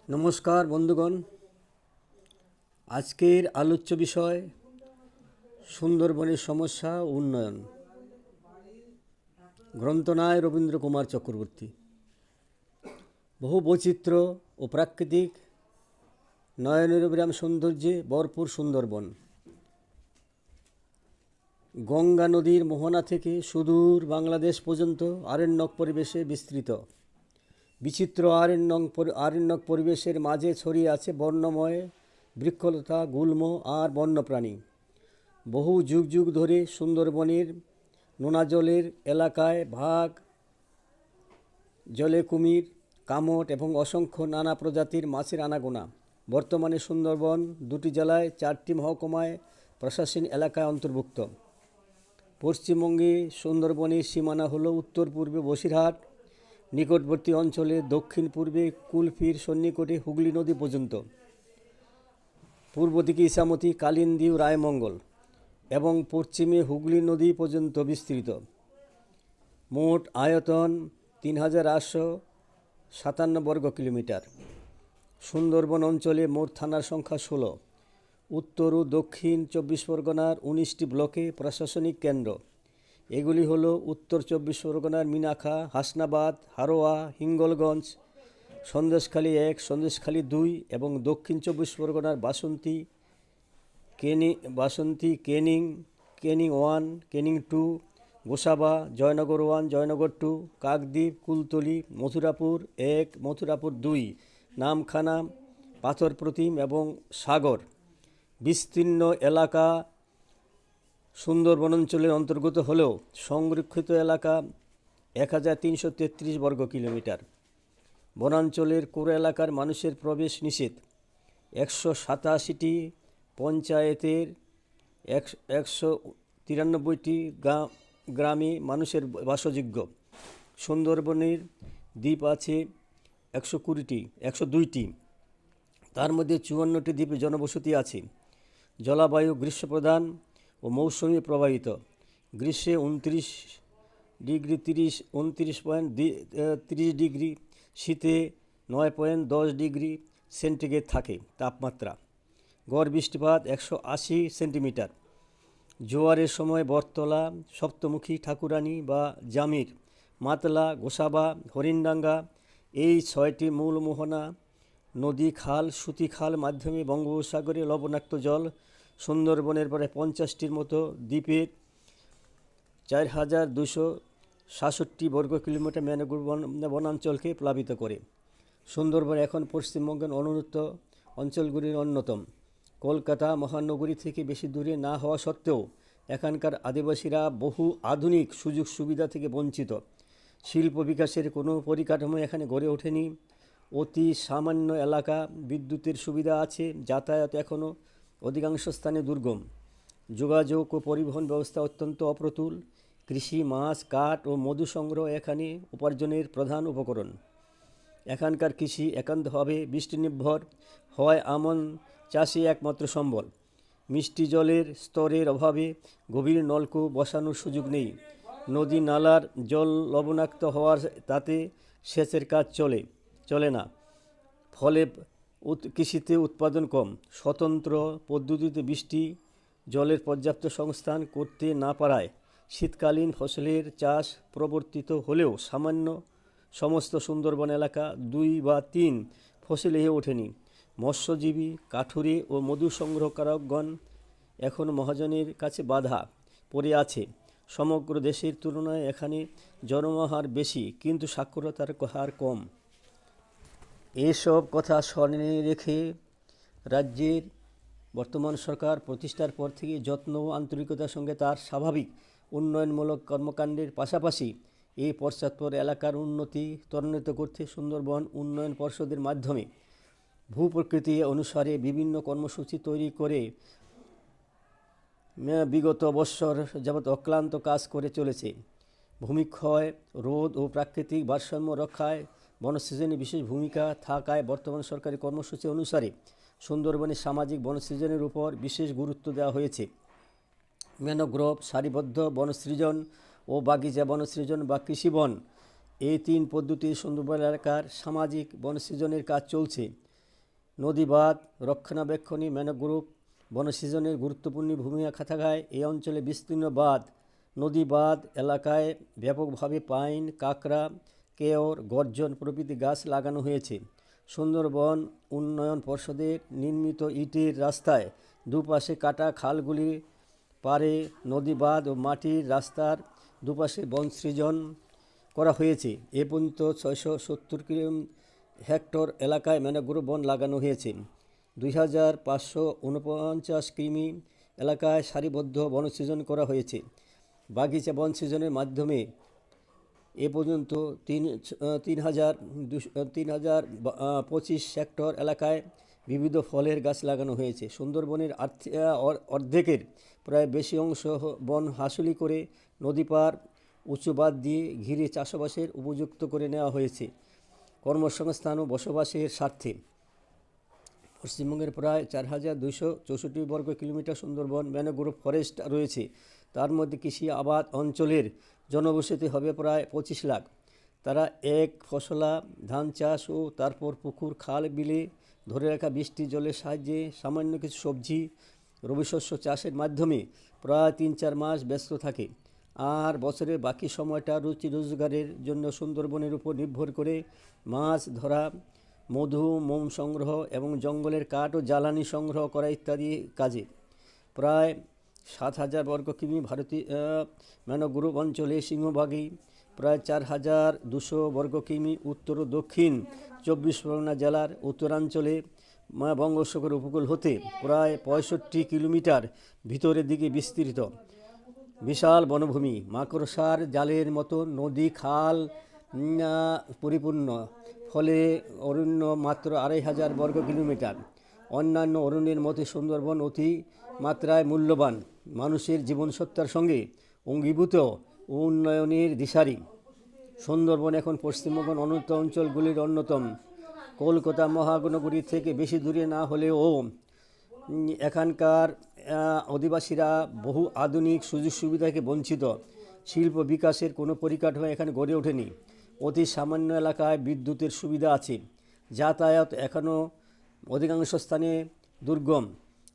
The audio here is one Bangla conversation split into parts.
নমস্কার বন্ধুগণ, আজকের আলোচ্য বিষয় সুন্দরবনের সমস্যা ও উন্নয়ন। গ্রন্থনায় রবীন্দ্র কুমার চক্রবর্তী। বহু বৈচিত্র্য ও প্রাকৃতিক নয়নাভিরাম সৌন্দর্যে ভরপুর সুন্দরবন গঙ্গা নদীর মোহনা থেকে সুদূর বাংলাদেশ পর্যন্ত আরণ্যক পরিবেশে বিস্তৃত। বিচিত্র আরণ্যক পরিবেশের মাঝে ছড়িয়ে আছে বর্ণময় বৃক্ষলতা, গুল্ম আর বন্যপ্রাণী। বহু যুগ যুগ ধরে সুন্দরবনের নোনা জলের এলাকায় ভাগ, জলে কুমির, কামট এবং অসংখ্য নানা প্রজাতির মাছের আনাগোনা। বর্তমানে সুন্দরবন 2টি জেলায় 4টি মহকুমায় প্রশাসনিক এলাকায় অন্তর্ভুক্ত। পশ্চিমবঙ্গে সুন্দরবনের সীমানা হল উত্তর পূর্বে বসিরহাট, নিকটবর্তী অঞ্চলে দক্ষিণ পূর্বে কুলপির সন্নিকটে হুগলি নদী পর্যন্ত, পূর্ব দিকে ইছামতি, কালিন্দী, রায়মঙ্গল এবং পশ্চিমে হুগলি নদী পর্যন্ত বিস্তৃত। মোট আয়তন ৩,৮৫৭ বর্গ কিলোমিটার। সুন্দরবন অঞ্চলে মোট থানার সংখ্যা 16। উত্তর ও দক্ষিণ 24 পরগনার 19টি ব্লকে প্রশাসনিক কেন্দ্র। এগুলি হল উত্তর 24 পরগনার মিনাখা, হাসনাবাদ, হারোয়া, হিঙ্গলগঞ্জ, সন্দেশখালী 1, সন্দেশখালী 2 এবং দক্ষিণ 24 পরগনার বাসন্তী, ক্যানিং, ক্যানিং 1, ক্যানিং 2, গোসাবা, জয়নগর 1, জয়নগর 2, কাকদ্বীপ, কুলতলি, মথুরাপুর 1, মথুরাপুর 2, নামখানা, পাথরপ্রতিম এবং সাগর। বিস্তীর্ণ এলাকা সুন্দরবন অঞ্চলের অন্তর্গত হলেও সংরক্ষিত এলাকা 1,333 বর্গ কিলোমিটার। বনাঞ্চলের কোর এলাকার মানুষের প্রবেশ নিষেধ। 187টি পঞ্চায়েতের 193টি গ্রামে মানুষের বাসযোগ্য। সুন্দরবনের দ্বীপ আছে 102টি, তার মধ্যে 54টি দ্বীপে জনবসতি আছে। জলবায়ু গ্রীষ্মপ্রধান ও মৌসুমী প্রবাহিত। গ্রীষ্মে 29.30 ডিগ্রি, শীতে 9.10 ডিগ্রি সেন্টিগ্রেড থাকে তাপমাত্রা। গড় বৃষ্টিপাত 180 সেন্টিমিটার। জোয়ারের সময় বটতলা, সপ্তমুখী, ঠাকুরানী বা জামির, মাতলা, গোসাবা, হরিণডাঙ্গা এই 6টি মূল মোহনা নদী, খাল, সুতি খাল মাধ্যমে বঙ্গোপসাগরে লবণাক্ত জল সুন্দরবনের প্রায় 50টির মতো দ্বীপের 4,266 বর্গ কিলোমিটার ম্যানগ্রোভ বনাঞ্চলকে প্লাবিত করে। সুন্দরবন এখন পশ্চিমবঙ্গের অনুন্নত অঞ্চলগুলির অন্যতম। কলকাতা মহানগরী থেকে বেশি দূরে না হওয়া সত্ত্বেও এখানকার আদিবাসীরা বহু আধুনিক সুযোগ সুবিধা থেকে বঞ্চিত। শিল্প বিকাশের কোনো পরিকাঠামো এখানে গড়ে ওঠেনি। অতি সামান্য এলাকা, বিদ্যুতের সুবিধা আছে, যাতায়াত এখনও অধিকাংশ স্থানে দুর্গম। যোগাযোগ ও পরিবহন ব্যবস্থা অত্যন্ত অপ্রতুল। কৃষি, মাছ, কাঠ ও মধু সংগ্রহ এখানে উপার্জনের প্রধান উপকরণ। এখানকার কৃষি একান্তভাবে বৃষ্টিনির্ভর হয়, আমন চাষই একমাত্র সম্বল। মিষ্টি জলের স্তরের অভাবে গভীর নলকূপ বসানোর সুযোগ নেই। নদী নালার জল লবণাক্ত হওয়ার তাতে সেচের কাজ চলে না, ফলে কৃষিতে উৎপাদন কম। স্বতন্ত্র পদ্ধতিতে বৃষ্টি জলের পর্যাপ্ত সংস্থান করতে না পারায় শীতকালীন ফসলের চাষ প্রবর্তিত হলেও সমস্ত সুন্দরবন এলাকা 2 বা 3 ফসল হয়ে ওঠেনি। মৎস্যজীবী, কাঠুরে ও মধু সংগ্রহকারকগণ এখন মহাজনের কাছে বাধা পড়ে আছে। সমগ্র দেশের তুলনায় এখানে জন্মহার বেশি, কিন্তু সাক্ষরতার হার কম। এসব কথা স্মরণে রেখে রাজ্যের বর্তমান সরকার প্রতিষ্ঠার পর থেকে যত্ন ও আন্তরিকতার সঙ্গে তার স্বাভাবিক উন্নয়নমূলক কর্মকাণ্ডের পাশাপাশি এই পশ্চাৎপদ এলাকার উন্নতি ত্বরান্বিত করতে সুন্দরবন উন্নয়ন পর্ষদের মাধ্যমে ভূপ্রকৃতি অনুসারে বিভিন্ন কর্মসূচি তৈরি করে বিগত বৎসর যাবৎ অক্লান্ত কাজ করে চলেছে। ভূমিক্ষয় রোধ ও প্রাকৃতিক ভারসাম্য রক্ষায় বনসৃজনে বিশেষ ভূমিকা থাকায় বর্তমান সরকারি কর্মসূচি অনুসারে সুন্দরবনের সামাজিক বনসৃজনের উপর বিশেষ গুরুত্ব দেওয়া হয়েছে। ম্যানগ্রোভ, সারিবদ্ধ বনসৃজন ও বাগিচা বনসৃজন বা কৃষিবন, এই 3 পদ্ধতির সুন্দরবন এলাকার সামাজিক বনসৃজনের কাজ চলছে। নদী বাঁধ রক্ষণাবেক্ষণে ম্যানগ্রোভ বনসৃজনের গুরুত্বপূর্ণ ভূমিকা থাকায় এই অঞ্চলে বিস্তীর্ণ বাঁধ নদী বাঁধ এলাকায় ব্যাপকভাবে পাইন, কাঁকড়া, কেওর, গর্জন প্রভৃতি গাছ লাগানো হয়েছে। সুন্দরবন উন্নয়ন পর্ষদের নির্মিত ইটের রাস্তায় দুপাশে কাটা খালগুলি পারে নদী বাঁধ ও মাটির রাস্তার দুপাশে বনসৃজন করা হয়েছে। এ পর্যন্ত 670 হেক্টর এলাকায় ম্যানগ্রোভ বন লাগানো হয়েছে। 2549 কিমি এলাকায় সারিবদ্ধ বনসৃজন করা হয়েছে। বাগিচা বনসৃজনের মাধ্যমে এ পর্যন্ত 3025 হেক্টর এলাকায় বিবিধ ফলের গাছ লাগানো হয়েছে। সুন্দরবনের অর্ধেকের প্রায় বেশি অংশ বন হাসুলি করে নদী পার উঁচু বাঁধ দিয়ে ঘিরে চাষবাসের উপযুক্ত করে নেওয়া হয়েছে কর্মসংস্থান ও বসবাসের স্বার্থে। পশ্চিমবঙ্গের প্রায় 4264 বর্গ কিলোমিটার সুন্দরবন ম্যানগ্রোভ ফরেস্ট রয়েছে। তার মধ্যে কৃষি আবাদ অঞ্চলের জনবসতি হবে প্রায় 25 লাখ। তারা এক ফসলা ধান চাষ ও তারপর পুকুর, খাল, বিলে ধরে রাখা বৃষ্টি জলের সাহায্যে সামান্য কিছু সবজি, রবি শস্য চাষের মাধ্যমে প্রায় 3-4 মাস ব্যস্ত থাকে। আর বছরের বাকি সময়টা রুচি রোজগারের জন্য সুন্দরবনের উপর নির্ভর করে মাছ ধরা, মধু, মোম সংগ্রহ এবং জঙ্গলের কাঠ ও জ্বালানি সংগ্রহ করা ইত্যাদি কাজে। প্রায় 7000 বর্গ কিমি ভারতীয় ম্যানগ্রোভ অঞ্চলে সিংহভাগই প্রায় 4200 বর্গ কিমি উত্তর ও দক্ষিণ 24 পরগনা জেলার উত্তরাঞ্চলে বঙ্গোপসাগর উপকূল হতে প্রায় 65 কিলোমিটার ভিতরের দিকে বিস্তৃত বিশাল বনভূমি। মাকড়সার জালের মতো নদী, খাল পরিপূর্ণ, ফলে অরণ্য মাত্র 2500 বর্গ কিলোমিটার। অন্যান্য অরণ্যের মতো সুন্দরবন অতি মাত্রায় মূল্যবান, মানুষের জীবনসত্তার সঙ্গে অঙ্গীভূত উন্নয়নের দিশারি। সুন্দরবন এখন পশ্চিমবঙ্গ অনুন্নত অঞ্চলগুলির অন্যতম। কলকাতা মহানগরী থেকে বেশি দূরে না হলেও এখানকার অধিবাসীরা বহু আধুনিক সুযোগ সুবিধাকে বঞ্চিত। শিল্প বিকাশের কোনো পরিকাঠামো এখানে গড়ে ওঠেনি। অতি সামান্য এলাকায় বিদ্যুতের সুবিধা আছে। যাতায়াত এখনও অধিকাংশ স্থানে দুর্গম।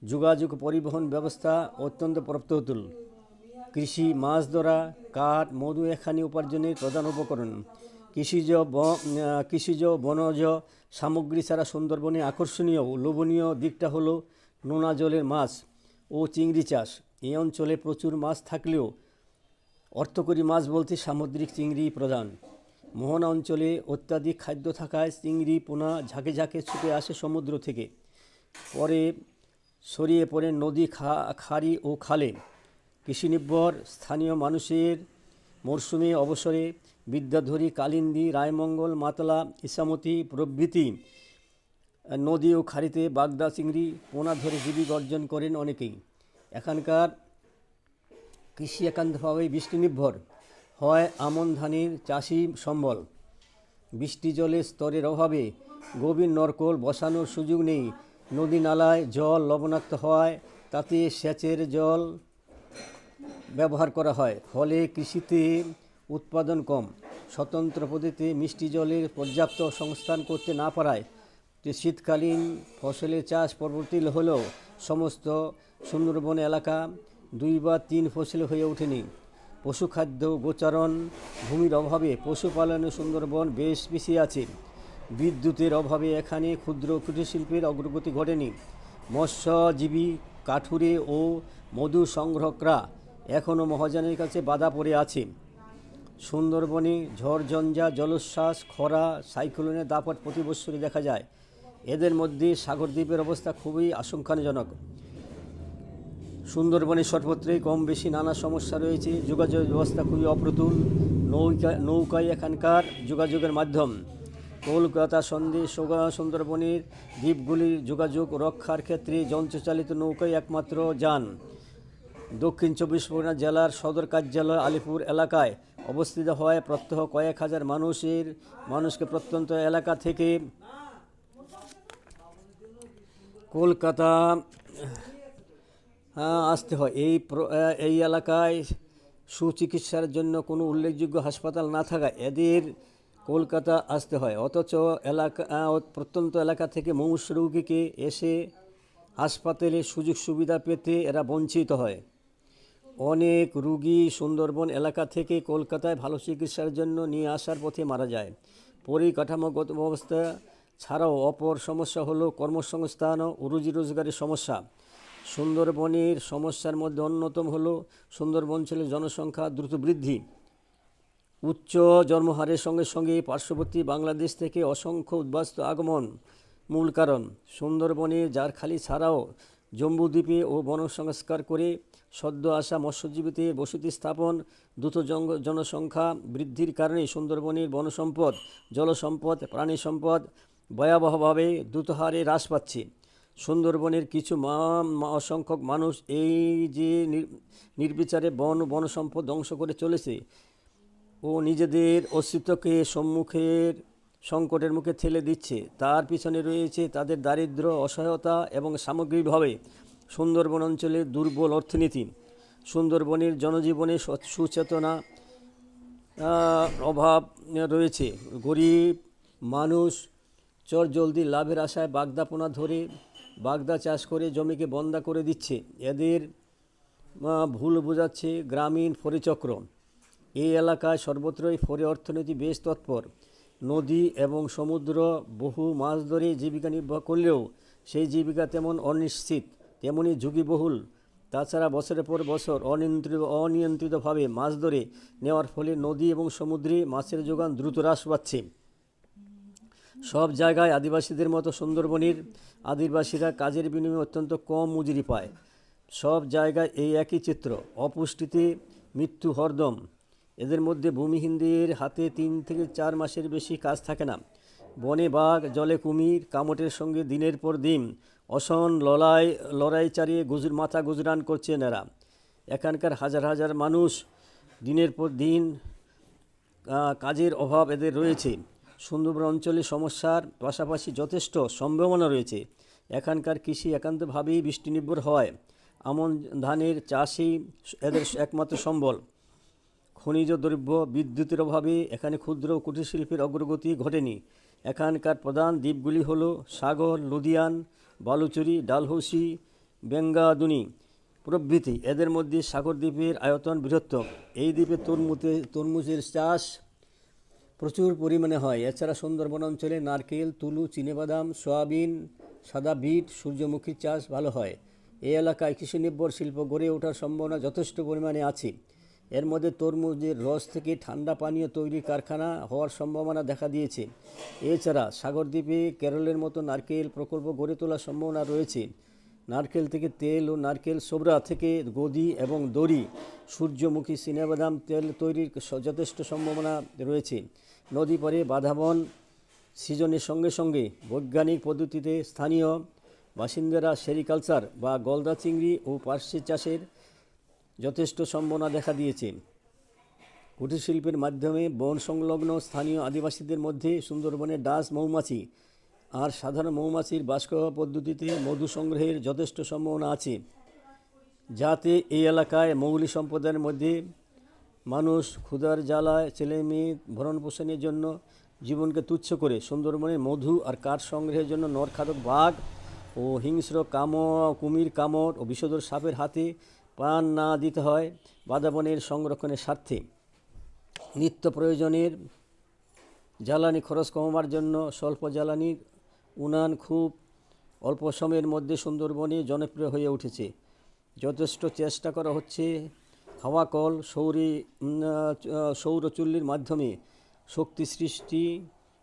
যোগাযোগ পরিবহন ব্যবস্থা অত্যন্ত প্রত্যতুল। কৃষি, মাছ ধরা, কাঠ, মধু এখানে উপার্জনের প্রধান উপকরণ। কৃষিজ বনজ সামগ্রী ছাড়া সুন্দরবনে আকর্ষণীয় ও লোভনীয় দিকটা হলো নোনা জলের মাছ ও চিংড়ি চাষ। এই অঞ্চলে প্রচুর মাছ থাকলেও অর্থকরী মাছ বলতে সামুদ্রিক চিংড়ি প্রধান। মোহনা অঞ্চলে অত্যাধিক খাদ্য থাকায় চিংড়ি পোনা ঝাঁকে ঝাঁকে ছুটে আসে সমুদ্র থেকে, পরে ছড়িয়ে পড়ে নদী, খাড়ি ও খালে। কৃষিনির্ভর স্থানীয় মানুষের মরশুমে অবসরে বিদ্যাধরী, কালিন্দী, রায়মঙ্গল, মাতলা, ইসামতি প্রভৃতি নদী ও খাড়িতে বাগদা চিংড়ি পোনা ধরে জীবিকা অর্জন করেন অনেকেই। এখানকার কৃষি একান্তভাবে বৃষ্টি নির্ভর, হয় আমন ধানের চাষি সম্বল। বৃষ্টি জলের স্তরের অভাবে গভীর নলকূপ বসানোর সুযোগ নেই। নদী নালায় জল লবণাক্ত হওয়ায় তাতে সেচের জল ব্যবহার করা হয়, ফলে কৃষিতে উৎপাদন কম। স্বতন্ত্র পদ্ধতিতে মিষ্টি জলের পর্যাপ্ত সংস্থান করতে না পারায় শীতকালীন ফসলের চাষ প্রবর্তিত হলেও সমস্ত সুন্দরবন এলাকা 2 বা 3 ফসলে হয়ে ওঠেনি। পশুখাদ্য গোচারণ ভূমির অভাবে পশুপালনে সুন্দরবন বেশ পিছিয়ে আছে। বিদ্যুতের অভাবে এখানে ক্ষুদ্র কুটির শিল্পের অগ্রগতি ঘটেনি। মৎস্যজীবী, কাঠুরে ও মধু সংগ্রহকরা এখনও মহাজনের কাছে বাধা পড়ে আছে। সুন্দরবনে ঝড়ঝঞ্ঝা, জলোচ্ছ্বাস, খরা, সাইক্লোনের দাপট প্রতি বৎসরই দেখা যায়। এদের মধ্যে সাগরদ্বীপের অবস্থা খুবই আশঙ্কাজনক। সুন্দরবনের সর্বত্রই কম বেশি নানা সমস্যা রয়েছে। যোগাযোগ ব্যবস্থা খুবই অপ্রতুল। নৌকায় এখানকার যোগাযোগের মাধ্যম। কলকাতা সন্দেশ সুন্দরবনের দ্বীপগুলির যোগাযোগ রক্ষার ক্ষেত্রে যন্ত্রচালিত নৌকাই একমাত্র যান। দক্ষিণ 24 পরগনা জেলার সদর কার্যালয় আলিপুর এলাকায় অবস্থিত হওয়ায় প্রত্যহ কয়েক হাজার মানুষকে প্রত্যন্ত এলাকা থেকে কলকাতা আসতে হয়। এই এলাকায় সুচিকিৎসার জন্য কোনো উল্লেখযোগ্য হাসপাতাল না থাকায় এদের কলকাতা আসতে হয়, অথচ প্রত্যন্ত এলাকা থেকে মুমূর্ষু রোগীকে এসে হাসপাতালে সুযোগ সুবিধা পেতে এরা বঞ্চিত হয়। অনেক রুগী সুন্দরবন এলাকা থেকে কলকাতায় ভালো চিকিৎসার জন্য নিয়ে আসার পথে মারা যায়। পরিকাঠামোগত ব্যবস্থা ছাড়াও অপর সমস্যা হলো কর্মসংস্থান ও রুজি রোজগারের সমস্যা। সুন্দরবনের সমস্যার মধ্যে অন্যতম হলো সুন্দরবন অঞ্চলের জনসংখ্যা দ্রুত বৃদ্ধি। উচ্চ জন্মহারের সঙ্গে সঙ্গে পার্শ্ববর্তী বাংলাদেশ থেকে অসংখ্য উদ্বাস্তু আগমন মূল কারণ। সুন্দরবনে জারখালি ছাড়াও জম্বুদ্বীপে ও বন সংস্কার করে সদ্য আসা মৎস্যজীবীদের বসতি স্থাপন, দ্রুত জনসংখ্যা বৃদ্ধির কারণে সুন্দরবনের বনসম্পদ, জলসম্পদ, প্রাণী সম্পদ ভয়াবহভাবে দ্রুত হারে হ্রাস পাচ্ছে। সুন্দরবনের কিছু অসংখ্যক মানুষ এই যে নির্বিচারে বনসম্পদ ধ্বংস করে চলেছে ও নিজেদের অস্তিত্বকে সংকটের মুখে ঠেলে দিচ্ছে, তার পিছনে রয়েছে তাদের দারিদ্র্য, অসহায়তা এবং সামগ্রিকভাবে সুন্দরবন অঞ্চলের দুর্বল অর্থনীতি। সুন্দরবনের জনজীবনে সুচেতনা অভাব রয়েছে। গরিব মানুষ চটজলদি লাভের আশায় বাগদাপোনা ধরে বাগদা চাষ করে জমিকে বন্ধা করে দিচ্ছে। এদের ভুল বোঝাচ্ছে গ্রামীণ ফরিচক্র। এই এলাকায় সর্বত্রই ফরে অর্থনীতি বেশ তৎপর। নদী এবং সমুদ্র বহু মাছ ধরে জীবিকা নির্বাহ করলেও সেই জীবিকা তেমন অনিশ্চিত, তেমনি ঝুঁকিবহুল। তাছাড়া বছরের পর বছর অনিয়ন্ত্রিতভাবে মাছ ধরে নেওয়ার ফলে নদী এবং সমুদ্রে মাছের যোগান দ্রুত হ্রাস পাচ্ছে। সব জায়গায় আদিবাসীদের মতো সুন্দরবনের আদিবাসীরা কাজের বিনিময়ে অত্যন্ত কম মজুরি পায়। সব জায়গায় এই একই চিত্র, অপুষ্টিতে মৃত্যু হরদম। এদের মধ্যে ভূমিহীনদের হাতে 3 থেকে 4 মাসের বেশি কাজ থাকে না। বনে বাঘ, জলে কুমির, কামটের সঙ্গে দিনের পর দিন অসহন লড়াই চালিয়ে মাথা গুজরান করছেন এরা। এখানকার হাজার হাজার মানুষ দিনের পর দিন কাজের অভাব এদের রয়েছে। সুন্দরবন অঞ্চলে সমস্যার পাশাপাশি যথেষ্ট সম্ভাবনা রয়েছে। এখানকার কৃষি একান্তভাবেই বৃষ্টিনির্ভর হয়। আমন ধানের চাষই এদের একমাত্র সম্বল। খনিজ দ্রব্য, বিদ্যুতের অভাবে এখানে ক্ষুদ্র কুটির শিল্পের অগ্রগতি ঘটেনি। এখানকার প্রধান দ্বীপগুলি হল সাগর, লুধিয়ান, বালুচরি, ডালহৌসি, বেঙ্গাদুনি প্রভৃতি। এদের মধ্যে সাগর দ্বীপের আয়তন বৃহত্তম। এই দ্বীপে তরমুজের চাষ প্রচুর পরিমাণে হয়। এছাড়া সুন্দরবন অঞ্চলে নারকেল, তুলু, চিনেবাদাম, সয়াবিন, সাদা বিট, সূর্যমুখীর চাষ ভালো হয়। এই এলাকায় কৃষিনির্ভর শিল্প গড়ে ওঠার সম্ভাবনা যথেষ্ট পরিমাণে আছে। এর মধ্যে তরমুজের রস থেকে ঠান্ডা পানীয় তৈরির কারখানা হওয়ার সম্ভাবনা দেখা দিয়েছে। এছাড়া সাগরদ্বীপে কেরলের মতো নারকেল প্রকল্প গড়ে তোলার সম্ভাবনা রয়েছে। নারকেল থেকে তেল ও নারকেল সোবরা থেকে গদি এবং দড়ি, সূর্যমুখী, চিনাবাদাম তেল তৈরির যথেষ্ট সম্ভাবনা রয়েছে। নদী পাড়ে বাঁধাবন সিজনের সঙ্গে সঙ্গে বৈজ্ঞানিক পদ্ধতিতে স্থানীয় বাসিন্দারা সেরিকালচার বা গলদা চিংড়ি ও পার্শ্বে চাষের যথেষ্ট সম্ভাবনা দেখা দিয়েছে। কুটির শিল্পের মাধ্যমে বন সংলগ্ন স্থানীয় আদিবাসীদের মধ্যে সুন্দরবনের ডাচ মৌমাছি আর সাধারণ মৌমাছির বাষ্প পদ্ধতিতে মধু সংগ্রহের যথেষ্ট সম্ভাবনা আছে, যাতে এই এলাকায় মৌলিক সম্প্রদায়ের মধ্যে মানুষ ক্ষুধার জ্বালায় ছেলেমেয়ে ভরণ পোষণের জন্য জীবনকে তুচ্ছ করে সুন্দরবনের মধু আর কাঠ সংগ্রহের জন্য নরখাদক বাঘ ও হিংস্র কুমির, কামড় ও বিষধর সাপের হাতে প্রাণ না দিতে হয় বাঁধাবনের সংরক্ষণের স্বার্থে। নিত্য প্রয়োজনের জ্বালানি খরচ কমাবার জন্য স্বল্প জ্বালানির উনান খুব অল্প সময়ের মধ্যে সুন্দরবনে জনপ্রিয় হয়ে উঠেছে। যথেষ্ট চেষ্টা করা হচ্ছে হাওয়া কল, সৌর চুল্লির মাধ্যমে শক্তি সৃষ্টি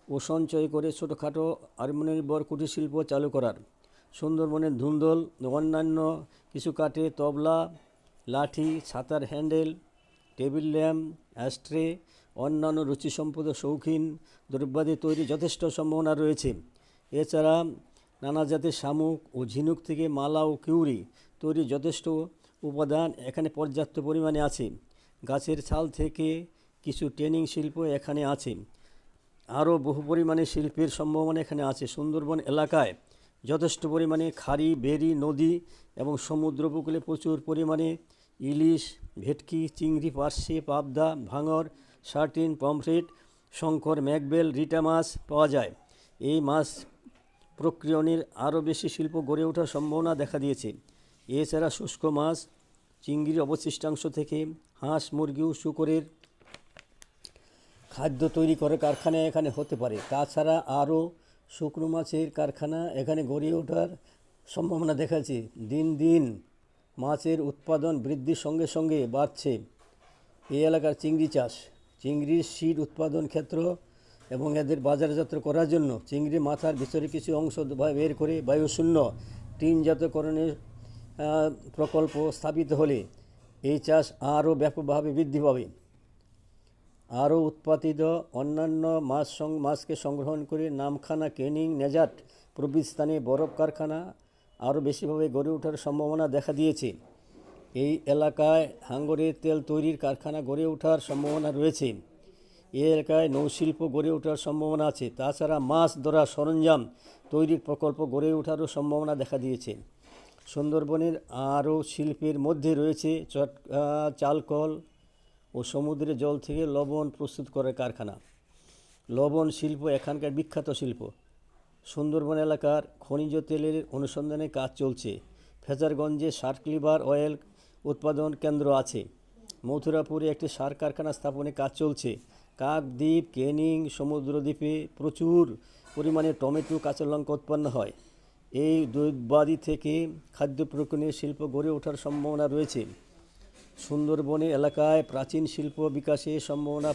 ও সঞ্চয় করে ছোটোখাটো আত্মনির্ভর কুটির শিল্প চালু করার। সুন্দরবনের ধুন্দল, অন্যান্য কিছু কাঠে তবলা, লাঠি, ছাতার হ্যান্ডেল, টেবিল ল্যাম্প, অ্যাস্ট্রে, অন্যান্য রুচিসম্পদ শৌখিন দ্রব্যাদি তৈরি যথেষ্ট সম্ভাবনা রয়েছে। এছাড়া নানা জাতের শামুক ও ঝিনুক থেকে মালা ও কিউরি তৈরি যথেষ্ট উপাদান এখানে পর্যাপ্ত পরিমাণে আছে। গাছের ছাল থেকে কিছু ট্রেনিং শিল্প এখানে আছে। আরও বহু পরিমাণে শিল্পের সম্ভাবনা এখানে আছে। সুন্দরবন এলাকায় যথেষ্ট পরিমাণে খাড়ি, বেরি, নদী এবং সমুদ্র উপকূলে প্রচুর পরিমাণে ইলিশ, ভেটকি, চিংড়ি, পার্শে, পাবদা, ভাঙর, সার্টিন, পমফ্রেট শঙ্কর, ম্যাকবেল, রিটা মাছ পাওয়া যায়। এই মাছ প্রক্রিয়নের আরও বেশি শিল্প গড়ে ওঠার সম্ভাবনা দেখা দিয়েছে। এছাড়া শুষ্ক মাছ, চিংড়ির অবশিষ্টাংশ থেকে হাঁস, মুরগি ও শূকরের খাদ্য তৈরি করে কারখানা এখানে হতে পারে। তাছাড়া আরও শুকনো মাছের কারখানা এখানে গড়ে ওঠার সম্ভাবনা দেখাচ্ছে। দিন দিন মাছের উৎপাদন বৃদ্ধির সঙ্গে সঙ্গে বাড়ছে এই এলাকার চিংড়ি চাষ। চিংড়ির সিড উৎপাদন ক্ষেত্র এবং এদের বাজারজাত করার জন্য চিংড়ি মাথার ভিতরে কিছু অংশ বের করে বায়ুশূন্য টিনজাতকরণের প্রকল্প স্থাপিত হলে এই চাষ আরও ব্যাপকভাবে বৃদ্ধি পাবে। আরও উৎপাদিত অন্যান্য মাছকে সংগ্রহণ করে নামখানা, ক্যানিং, নেজাট প্রভৃতি স্থানে বরফ কারখানা আরও বেশিভাবে গড়ে ওঠার সম্ভাবনা দেখা দিয়েছে। এই এলাকায় হাঙ্গরের তেল তৈরির কারখানা গড়ে ওঠার সম্ভাবনা রয়েছে। এই এলাকায় নৌশিল্প গড়ে ওঠার সম্ভাবনা আছে। তাছাড়া মাছ ধরার সরঞ্জাম তৈরির প্রকল্প গড়ে ওঠারও সম্ভাবনা দেখা দিয়েছে। সুন্দরবনের আরও শিল্পের মধ্যে রয়েছে চালকল ও সমুদ্রের জল থেকে লবণ প্রস্তুত করার কারখানা। লবণ শিল্প এখানকার বিখ্যাত শিল্প। সুন্দরবন এলাকার খনিজ তেলের অনুসন্ধানে কাজ চলছে। ফ্রেজারগঞ্জে সার্কলিভার অয়েল উৎপাদন কেন্দ্র আছে। মথুরাপুরে একটি সার কারখানা স্থাপনে কাজ চলছে। কাকদ্বীপ, ক্যানিং সমুদ্রদ্বীপে প্রচুর পরিমাণে টমেটো, কাঁচা লঙ্কা উৎপন্ন হয়। এই দ্বৈতবাদী থেকে খাদ্য প্রক্রিয়ার শিল্প গড়ে ওঠার সম্ভাবনা রয়েছে। সুন্দরবনে এলাকায় প্রাচীন শিল্প বিকাশের সম্ভাবনা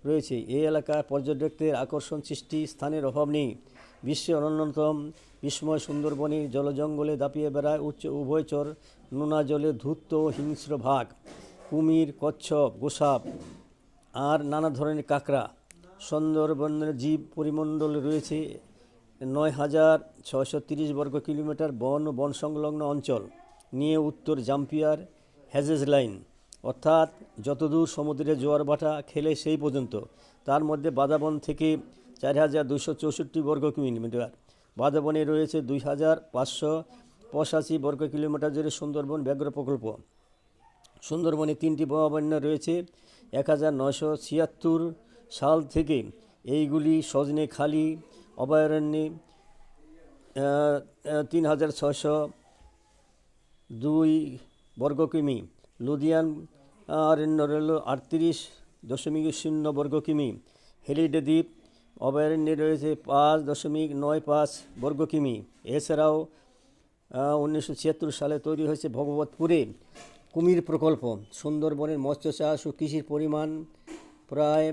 রয়েছে। এই এলাকায় পর্যটকদের আকর্ষণ সৃষ্টি স্থানের অভাব নেই। বিশ্বের অন্যতম বিস্ময় সুন্দরবনের জলজঙ্গলে দাপিয়ে বেড়ায় উভয়চর, নোনা জলে ধূর্ত হিংস্র বাঘ, কুমির, কচ্ছপ, গোসাপ আর নানা ধরনের কাঁকড়া। সুন্দরবনের জীব পরিমণ্ডলে রয়েছে ৯,৬৩০ বর্গ কিলোমিটার বন ও বন সংলগ্ন অঞ্চল নিয়ে উত্তর জাম্পিয়ার হ্যাজেজ লাইন, অর্থাৎ যতদূর সমুদ্রে জোয়ার ভাটা খেলে সেই পর্যন্ত। তার মধ্যে বাদাবন থেকে ৪,২৬৪ বর্গ কিলোমিটার। বাদাবনে রয়েছে ২,৫৮৫ বর্গ কিলোমিটার জুড়ে সুন্দরবন ব্যাঘ্র প্রকল্প। সুন্দরবনে ৩টি বনারণ্য রয়েছে। ১৯৭৬ সাল থেকে এইগুলি সজনেখালি অভয়ারণ্যে ৩,৬০২ বর্গ কিমি, লুধিয়ান অরণ্য রইল ৩৮.০ বর্গ কিমি, হেলিডে দ্বীপ অভয়ারণ্যে রয়েছে ৫.৯৫ বর্গ কিমি। এছাড়াও ১৯৭৬ সালে তৈরি হয়েছে ভগবতপুরে কুমির প্রকল্প। সুন্দরবনের মৎস্য চাষ ও কৃষির পরিমাণ প্রায়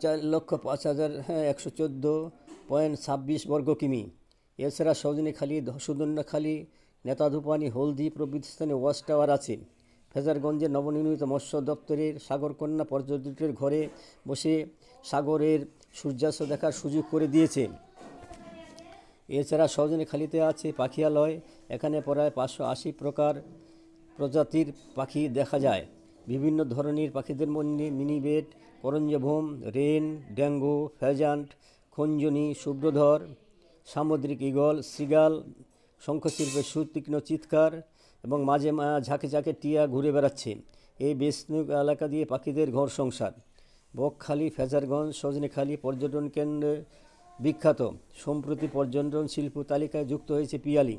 ৪,০৫,১১৪.২৬ বর্গ কিমি। এছাড়া সজনেখালি, সুদর্ণখালি, নেতাধুপানি, হলদি প্রভৃতি স্থানে ওয়াচ টাওয়ার আছে। ফ্রেজারগঞ্জের নবনির্মিত মৎস্য দপ্তরের সাগরকন্যা পর্যটকের ঘরে বসে সাগরের সূর্যাস্ত দেখার সুযোগ করে দিয়েছে। এছাড়া সজনেখালিতে আছে পাখিয়ালয়। এখানে প্রায় ৫৮০ প্রজাতির পাখি দেখা যায়। বিভিন্ন ধরনের পাখিদের মধ্যে মিনিবেট, করঞ্জভূম, রেন, ড্যাঙ্গো, ফ্যাজান্ট, খঞ্জনি, শুভ্রধর, সামুদ্রিক ঈগল, সিগাল, শঙ্খশিল্পের সুতীক্ষ্ণ চিৎকার এবং মাঝে ঝাঁকে ঝাঁকে টিয়া ঘুরে বেড়াচ্ছে। এই বেশনিক এলাকা দিয়ে পাখিদের ঘর সংসার। বকখালি, ফ্রেজারগঞ্জ, সজনেখালি পর্যটন কেন্দ্রে বিখ্যাত। সম্প্রতি পর্যটন শিল্প তালিকায় যুক্ত হয়েছে পিয়ালি।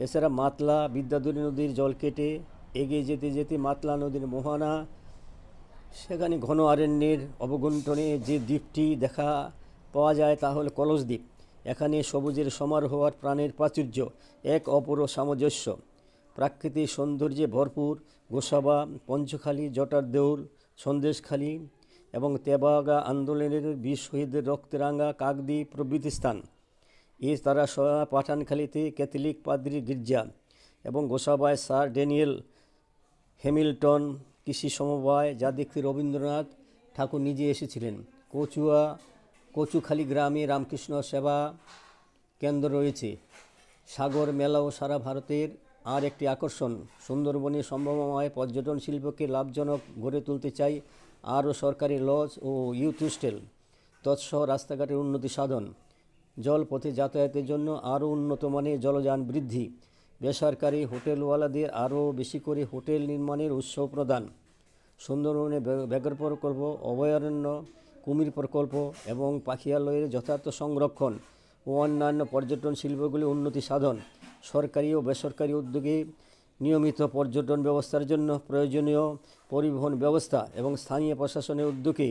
এছাড়া মাতলা, বিদ্যাধরী নদীর জল কেটে এগিয়ে যেতে যেতে মাতলা নদীর মোহনা, সেখানে ঘন অরণ্যের অবগুণ্ঠনে যে দ্বীপটি দেখা পাওয়া যায় তা হল কলস দ্বীপ। এখানে সবুজের সমারোহ আর প্রাণের প্রাচুর্য এক অপর সামঞ্জস্য। প্রাকৃতিক সৌন্দর্যে ভরপুর গোসাবা, পঞ্চখালী, জটার দেউল, সন্দেশখালী এবং তেবাগা আন্দোলনের বীর শহীদদের রক্তরাঙ্গা কাকদ্বীপ প্রভৃতি স্থান। এছাড়া পাঠানখালীতে ক্যাথলিক পাদ্রী গির্জা এবং গোসাবায় স্যার ড্যানিয়েল হ্যামিল্টন কৃষি সমবায়, যা দেখতে রবীন্দ্রনাথ ঠাকুর নিজে এসেছিলেন। কচুখালী গ্রামে রামকৃষ্ণ সেবা কেন্দ্র রয়েছে। সাগর মেলাও সারা ভারতের আর একটি আকর্ষণ। সুন্দরবনে সম্ভাবনাময় পর্যটন শিল্পকে লাভজনক গড়ে তুলতে চাই আরও সরকারি লজ ও ইউথ হোস্টেল, তৎসহ রাস্তাঘাটের উন্নতি সাধন, জলপথে যাতায়াতের জন্য আরও উন্নত মানের জলযান বৃদ্ধি, বেসরকারি হোটেলওয়ালাদের আরও বেশি করে হোটেল নির্মাণের উৎসাহ প্রদান। সুন্দরবনে ব্যাঘ্র প্রকল্প, অভয়ারণ্য কুমির প্রকল্প এবং পাখিরালয়ের যথার্থ সংরক্ষণ ও অন্যান্য পর্যটন শিল্পগুলি উন্নতি সাধন, সরকারি ও বেসরকারি উদ্যোগে নিয়মিত পর্যটন ব্যবস্থার জন্য প্রয়োজনীয় পরিবহন ব্যবস্থা এবং স্থানীয় প্রশাসনের উদ্যোগে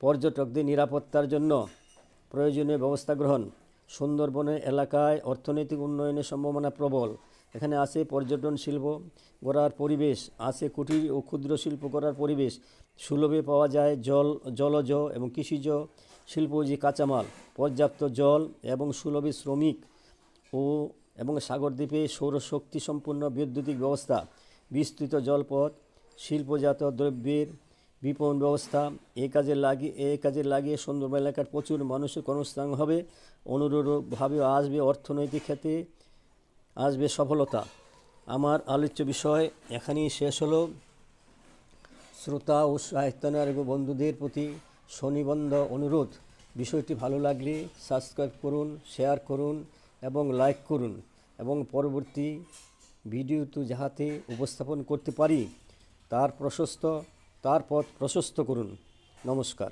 পর্যটকদের নিরাপত্তার জন্য প্রয়োজনীয় ব্যবস্থা গ্রহণ। সুন্দরবনের এলাকায় অর্থনৈতিক উন্নয়নের সম্ভাবনা প্রবল। এখানে আছে পর্যটন শিল্প গড়ার পরিবেশ, আছে কুটির ও ক্ষুদ্র শিল্প গড়ার পরিবেশ, সুলভে পাওয়া যায় জলজ এবং কৃষিজ শিল্পোপযোগী কাঁচামাল, পর্যাপ্ত জল এবং সুলভে শ্রমিক এবং সাগরদ্বীপে সৌরশক্তি সম্পূর্ণ বৈদ্যুতিক ব্যবস্থা, বিস্তৃত জলপথ, শিল্পজাত দ্রব্যের বিপণন ব্যবস্থা। এ কাজে লাগিয়ে সুন্দরবন এলাকার প্রচুর মানুষের কর্মসংস্থান হবে। অনুরূপভাবে আসবে অর্থনৈতিক ক্ষেত্রে আসবে সফলতা। আমার আলোচ্য বিষয় এখানেই শেষ হলো। শ্রোতা ও সাহিত্যানুরাগী বন্ধুদের প্রতি সনিবন্ধ অনুরোধ, বিষয়টি ভালো লাগলে সাবস্ক্রাইব করুন, শেয়ার করুন এবং লাইক করুন, এবং পরবর্তী ভিডিওতে যাহাতে উপস্থাপন করতে পারি তার পথ প্রশস্ত করুন। নমস্কার।